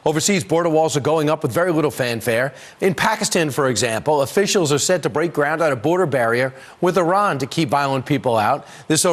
Overseas, border walls are going up with very little fanfare. In Pakistan, for example, officials are set to break ground on a border barrier with Iran to keep violent people out. This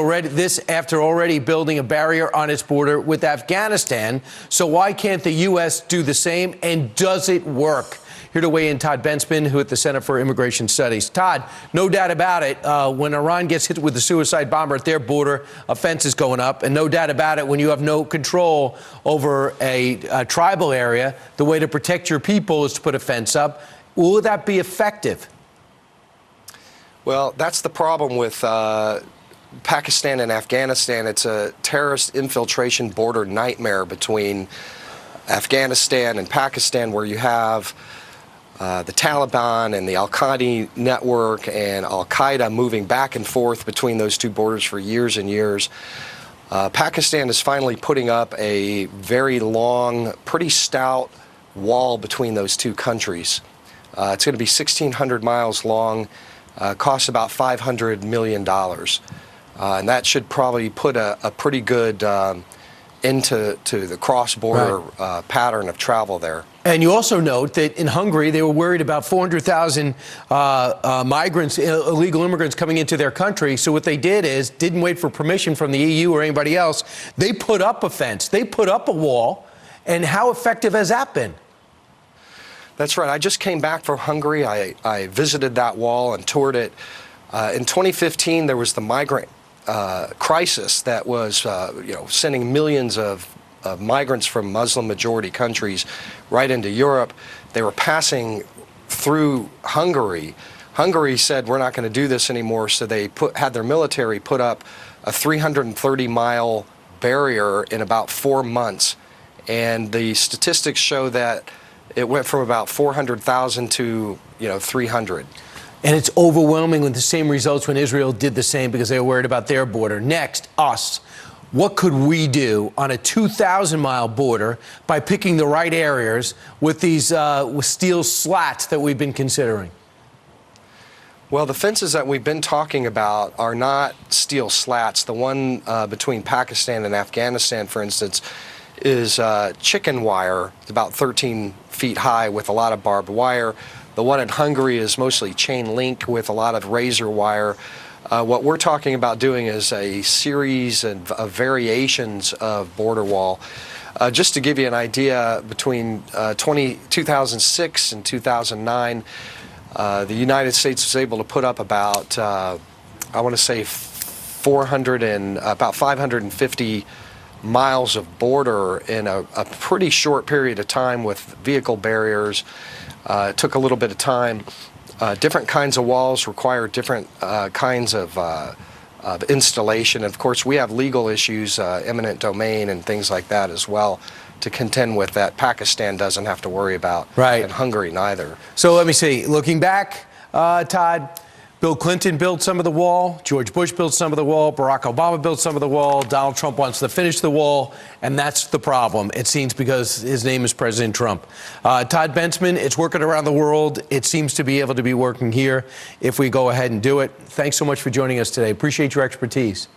after already building a barrier on its border with Afghanistan. So why can't the U.S. do the same, and does it work? Here to weigh in, Todd Bensman, who at the Center for Immigration Studies. Todd, no doubt about it, when Iran gets hit with a suicide bomber at their border, a fence is going up. And no doubt about it, when you have no control over a tribal area, the way to protect your people is to put a fence up. Will that be effective? Well, that's the problem with Pakistan and Afghanistan. It's a terrorist infiltration border nightmare between Afghanistan and Pakistan, where you have the Taliban and the Al-Qaeda network and Al-Qaeda moving back and forth between those two borders for years and years. Pakistan is finally putting up a very long, pretty stout wall between those two countries. It's going to be 1,600 miles long, costs about $500 million. And that should probably put a pretty good into the cross-border pattern of travel there. And you also note that in Hungary, they were worried about 400,000 migrants, illegal immigrants coming into their country. So what they did is didn't wait for permission from the EU or anybody else. They put up a fence. They put up a wall. And how effective has that been? That's right. I just came back from Hungary. I visited that wall and toured it. In 2015, there was the migrant crisis that was, sending millions of migrants from Muslim-majority countries right into Europe. They were passing through Hungary. Hungary said, we're not going to do this anymore, so they had their military put up a 330-mile barrier in about 4 months. And the statistics show that it went from about 400,000 to, 300. And it's overwhelming with the same results when Israel did the same because they were worried about their border. Next, us. What could we do on a 2,000-mile border by picking the right areas with these with steel slats that we've been considering? Well, the fences that we've been talking about are not steel slats. The one between Pakistan and Afghanistan, for instance, is chicken wire. It's about 13 feet high with a lot of barbed wire. The one in Hungary is mostly chain link with a lot of razor wire. What we're talking about doing is a series of variations of border wall. Just to give you an idea, between 2006 and 2009, the United States was able to put up about, I want to say, about 550 miles of border in a pretty short period of time with vehicle barriers. It took a little bit of time. Different kinds of walls require different kinds of installation. Of course, we have legal issues, eminent domain and things like that as well, to contend with that Pakistan doesn't have to worry about, and Hungary neither. So let me see. Looking back, Todd, Bill Clinton built some of the wall. George Bush built some of the wall. Barack Obama built some of the wall. Donald Trump wants to finish the wall. And that's the problem, it seems, because his name is President Trump. Todd Bensman, it's working around the world. It seems to be able to be working here if we go ahead and do it. Thanks so much for joining us today. Appreciate your expertise.